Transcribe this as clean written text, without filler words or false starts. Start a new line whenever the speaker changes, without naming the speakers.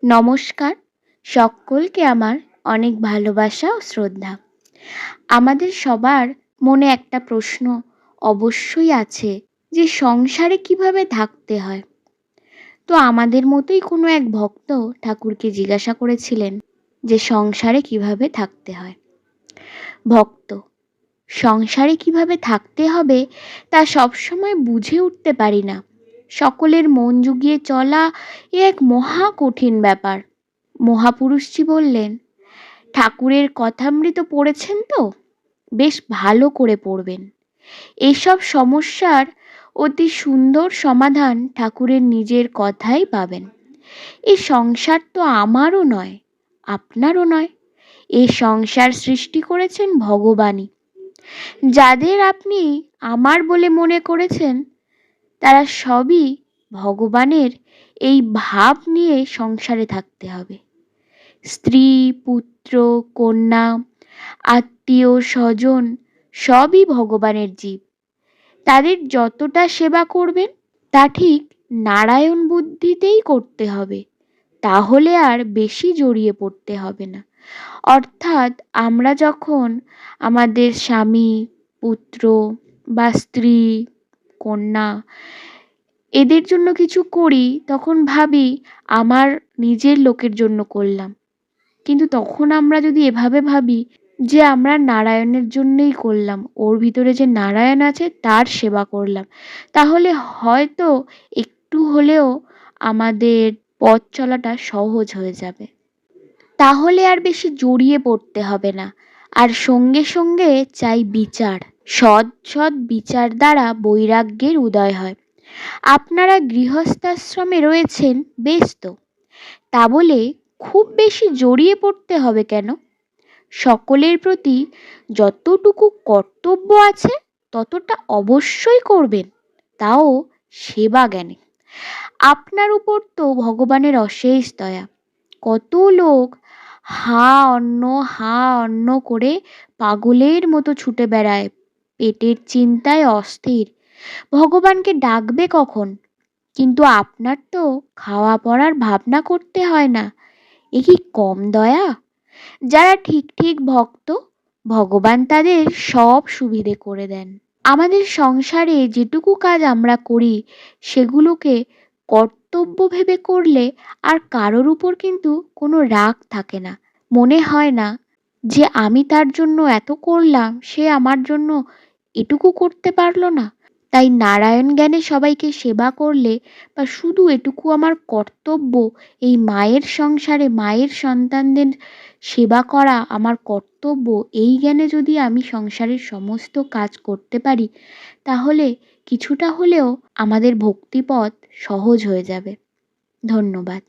নমস্কার, সকলকে আমার অনেক ভালোবাসা ও শ্রদ্ধা। আমাদের সবার মনে একটা প্রশ্ন অবশ্যই আছে যে সংসারে কিভাবে থাকতে হয়। তো আমাদের মতোই কোনো এক ভক্ত ঠাকুরকে জিজ্ঞাসা করেছিলেন যে সংসারে কিভাবে থাকতে হয়। ভক্ত: সংসারে কিভাবে থাকতে হবে তা সবসময় বুঝে উঠতে পারি না। সকলের মন জুগিয়ে চলা এ এক মহা কঠিন ব্যাপার। মহাপুরুষজি বললেন, ঠাকুরের কথামৃত পড়েছেন তো? বেশ ভালো করে পড়বেন। এসব সমস্যার অতি সুন্দর সমাধান ঠাকুরের নিজের কথাই পাবেন। এই সংসার তো আমারও নয়, আপনারও নয়। এই সংসার সৃষ্টি করেছেন ভগবানই। যাদের আপনি আমার বলে মনে করেছেন, তারা সবই ভগবানের। এই ভাব নিয়ে সংসারে থাকতে হবে। স্ত্রী, পুত্র, কন্যা, আত্মীয় স্বজন সবই ভগবানের জীব। তাদের যতটা সেবা করবেন তা ঠিক নারায়ণ বুদ্ধিতেই করতে হবে। তাহলে আর বেশি জড়িয়ে পড়তে হবে না। অর্থাৎ আমরা যখন আমাদের স্বামী, পুত্র বা স্ত্রী, কন্যা এদের জন্য কিছু করি, তখন ভাবি আমার নিজের লোকের জন্য করলাম। কিন্তু তখন আমরা যদি এভাবে ভাবি যে আমরা নারায়ণের জন্যই করলাম, ওর ভিতরে যে নারায়ণ আছে তার সেবা করলাম, তাহলে হয়তো একটু হলেও আমাদের পথ চলাটা সহজ হয়ে যাবে। তাহলে আর বেশি জড়িয়ে পড়তে হবে না। আর সঙ্গে সঙ্গে চাই বিচার। সৎ সৎ বিচার দ্বারা বৈরাগ্যের উদয় হয়। আপনারা গৃহস্থাশ্রমে রয়েছেন, বেশ তো। তা বলে খুব বেশি জড়িয়ে পড়তে হবে কেন? সকলের প্রতি যতটুকু কর্তব্য আছে ততটা অবশ্যই করবেন, তাও সেবা জ্ঞানে। আপনার উপর তো ভগবানের অশেষ দয়া। কত লোক হা অন্ন করে পাগলের মতো ছুটে বেড়ায়, পেটের চিন্তায় অস্থির। ভগবানকে ডাকবে কখন? কিন্তু আপনার তো খাওয়া পড়ার ভাবনা করতে হয় না। এ কি কম দয়া? যারা ঠিক ঠিক ভক্ত, ভগবান তাদের সব সুবিধে করে দেন। আমাদের সংসারে যেটুকু কাজ আমরা করি সেগুলোকে কর্তব্য ভেবে করলে আর কারোর উপর কিন্তু কোনো রাগ থাকে না। মনে হয় না যে আমি তার জন্য এত করলাম, সে আমার জন্য এটুকু করতে পারলো না। তাই নারায়ণ জ্ঞানে সবাইকে সেবা করলে বা শুধু এটুকু আমার কর্তব্য, এই মায়ের সংসারে মায়ের সন্তানদের সেবা করা আমার কর্তব্য, এই জ্ঞানে যদি আমি সংসারের সমস্ত কাজ করতে পারি, তাহলে কিছুটা হলেও আমাদের ভক্তিপথ সহজ হয়ে যাবে। ধন্যবাদ।